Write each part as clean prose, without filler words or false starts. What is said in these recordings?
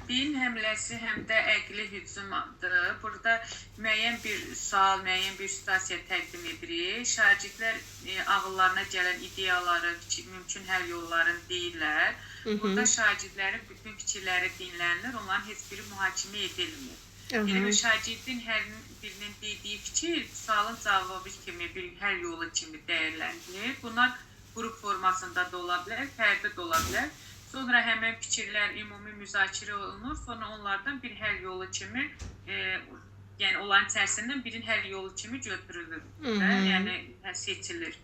beyin həmləsi həm də əqli hücumdur. Burada müəyyən bir sual, müəyyən bir situasiya təqdim edirik. Şagirdlər ağıllarına gələn ideyaları, mümkün həll yollarını deyirlər. Burada şagirdlərin bütün fikirləri dinlənilir, onların heç biri mühakimə edilmir. Yəni şagirdin hər birinin dediyi fikir sualın cavabı kimi, bir həll yolu kimi dəyərləndirilir. Bunlar qrup formasında da ola bilər, fərdi də ola bilər. Sonra həmən fikirlər ümumi müzakirə olunur, sonra onlardan bir həll yolu kimi, yəni onların içərisindən birin həll yolu kimi götürülür, yəni seçilir.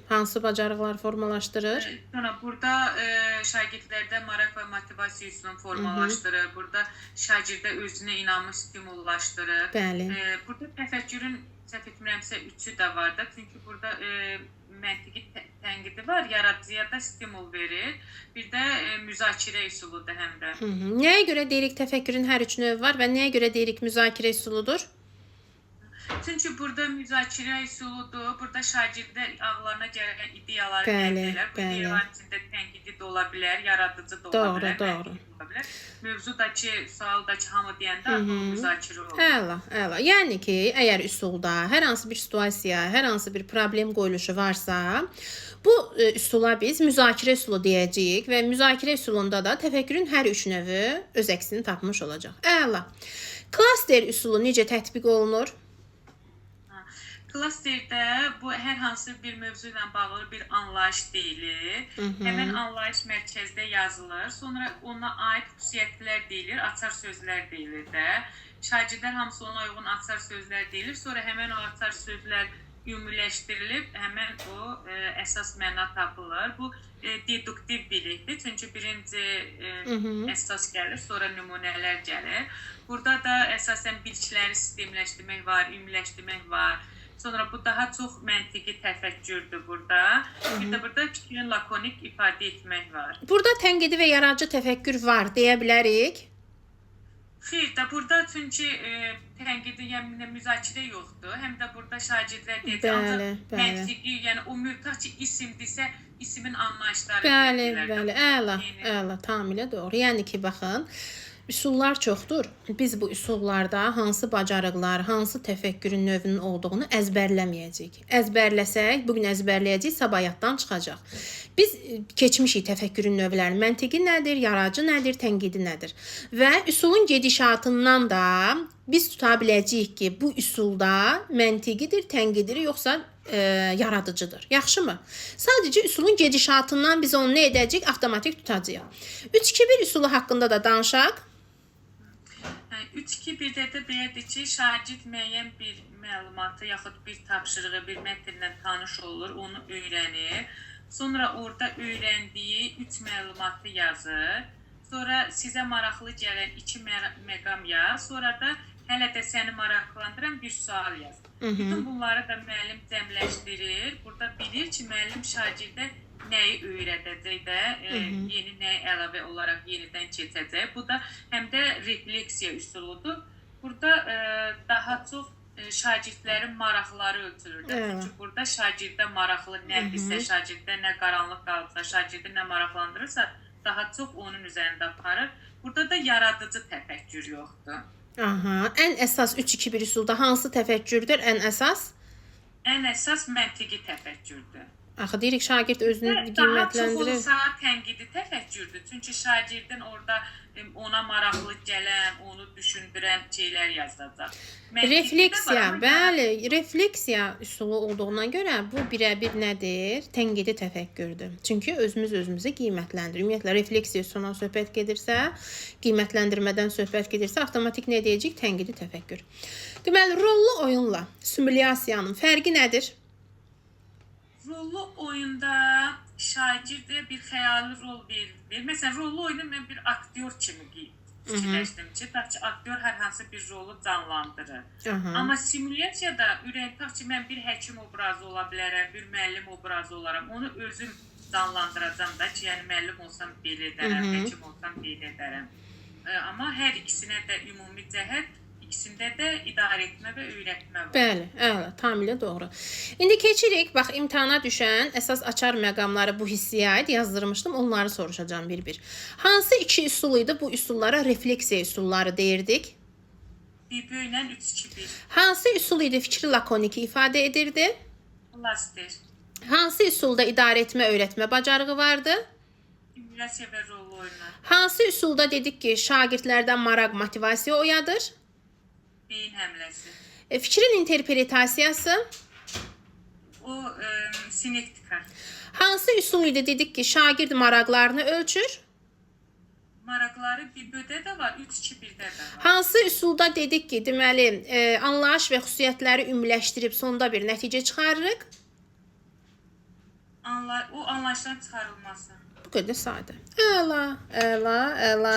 Hansı bacarıqlar formalaşdırır? Sonra burada şagirdlərdə maraq və motivasiya üsulunu formalaşdırır. Burada şagirdə özünə inamı stimullaşdırır. Bəli. Burada təfəkkürün, səhv etmirəmsə, üçü də var da. Çünki burada məntiqi tənqidi var, yaradıcıya da stimul verir. Bir də müzakirə üsuludur həm də. Nəyə görə deyirik təfəkkürün hər üç növü var və nəyə görə deyirik müzakirə üsuludur? Çünki burada müzakirə üsuludur, burada şagirdlər ağlarına gələn ideyaları təqdirlər. Bu ideyaların içində tənqidi də ola bilər, yaradıcı da ola bilər, məntiqi ola bilər. Mövzudakı, sualdakı hamı deyəndə müzakirə olur. Əla. Yəni ki, əgər üsulda hər hansı bir situasiya, hər hansı bir problem qoyuluşu varsa, bu üsula biz müzakirə üsulu deyəcəyik və müzakirə üsulunda da təfəkkürün hər üç növü öz əksini tapmış olacaq. Əla. Klaster üsulu necə tətbiq olunur? Klasterdə bu hər hansı bir mövzu ilə bağlı bir anlayış deyilir. Həmən anlayış mərkəzdə yazılır. Sonra ona aid xüsusiyyətlər deyilir, açar sözlər deyilir də. Şagirdlər hamısı ona uyğun açar sözlər deyilir. Sonra həmən o açar sözlər ümumiləşdirilib, həmən o əsas məna tapılır. Bu deduktiv bilikdir. Çünki birinci əsas gəlir, sonra nümunələr gəlir. Burada da əsasən bilikləri sistemləşdirmək var, ümumiləşdirmək var. Sonra bu daha çox məntiqi təfəkkürdür burada. Bir də burada fikrin lakonik ifadə etmək var. Burada tənqidi və yaradıcı təfəkkür var deyə bilərik. Xeyr də burada çünki tənqidi, yəni müzakirə yoxdur. Həm də burada şagirdlər deyir, məntiqi, yəni o mütəh ki, isimdirsə, isimin anlayışları. Bəli. Əla, tamamilə doğru. Yəni ki, baxın, üsullar çoxdur. Biz bu üsullarda hansı bacarıqlar, hansı təfəkkürün növünün olduğunu əzbərləməyəcəyik. Əzbərləsək, bugün əzbərləyəcəyik, sabah yaddan çıxacaq. Biz keçmişik təfəkkürün növlərini. Məntiqi nədir, yaradıcı nədir, tənqidi nədir? Və üsulun gedişatından da biz tuta biləcəyik ki, bu üsulda məntiqidir, tənqidir, yoxsa yaradıcıdır. Yaxşımı? Sadəcə üsulun gedişatından biz onu nə edəcəyik? Avtomatik tutacağıq. 3-2-1 üsulu haqqında da danışaq. 3-2-1-də də belədir ki, şagird müəyyən bir məlumatı yaxud bir tapşırığı, bir mətnlə tanış olur, onu öyrənir. Sonra orada öyrəndiyi 3 məlumatı yazır. Sonra sizə maraqlı gələn 2 məqam yaz. Sonra da hələ də səni maraqlandıran bir sual yaz. Bütün bunları da müəllim cəmləşdirir. Burada bilir ki, müəllim şagirdə nəyi öyrədəcək də, yeni nəyi əlavə olaraq yenidən keçəcək. Bu da həm də refleksiya üsuludur. Burada daha çox şagirdlərin maraqları ölçülür. Çünki burada şagirdə maraqlı nədirsə, şagirdə nə qaranlıq qalıbsa, şagirdə nə maraqlandırırsa, daha çox onun üzərində aparır. Burada da yaradıcı təfəkkür yoxdur. Ən əsas 3-2-1 üsulda hansı təfəkkürdür? Ən əsas? Ən əsas məntiqi təfəkkürdür. Axı deyirik, şagird özünü qiymətləndirir. Daha çox qiymətləndirir. olsa tənqidi təfəkkürdür. Çünki şagirdin orada ona maraqlı gələn, onu düşündürən şeylər yazacaq. Refleksiya, bəli, refleksiya üsulu olduğuna görə bu birə-bir nədir? Tənqidi təfəkkürdür. Çünki özümüzü qiymətləndirir. Ümumiyyətlə, refleksiya üsulundan söhbət gedirsə, qiymətləndirmədən söhbət gedirsə, avtomatik nə deyəcək? Tənqidi təfəkkür. Deməli, rollu oyunla simulyasiyanın fərqi nədir? Rollu oyunda şagirdə bir xəyali rol verilir. Məsələn, rollu oyunu mən bir aktyor kimi fikirləşdim ki, aktyor hər hansı bir rolu canlandırır. Amma simulyasiyada ürəkdən ki, mən bir həkim obrazı ola bilərəm, bir müəllim obrazı olaram. Onu özüm canlandıracam da ki, yəni müəllim olsam belə edərəm, həkim olsam belə edərəm. Amma hər ikisinə də ümumi cəhət İkisində də idarə etmə və öyrətmə var. Bəli, əla, tamamilə doğru. İndi keçirik, bax imtahana düşən əsas açar məqamları bu hissəyə aid yazdırmışdım. Onları soruşacağam bir-bir. Hansı iki üsul idi? Bu üsullara refleksiya üsulları deyirdik. 1 bölünən 3-2-1. Hansı üsul idi fikri lakonik ifadə edirdi? Klaster. Hansı üsulda idarə etmə, öyrətmə bacarığı vardı? Simülyasiya və rol oyunu. Hansı üsulda dedik ki, şagirdlərdən maraq, motivasiya oyadır? Beyin həmləsi. Fikrin interpretasiyası? O sinektika. Hansı üsul idi dedik ki, şagird maraqlarını ölçür? Maraqları 1 bölüdə də var, 3-2-1-də də var. Hansı üsulda dedik ki, deməli, anlayış və xüsusiyyətləri ümumiləşdirib sonda bir nəticə çıxarırıq? O anlayışların çıxarılması. Bu qədər sadə. Əla, əla, əla.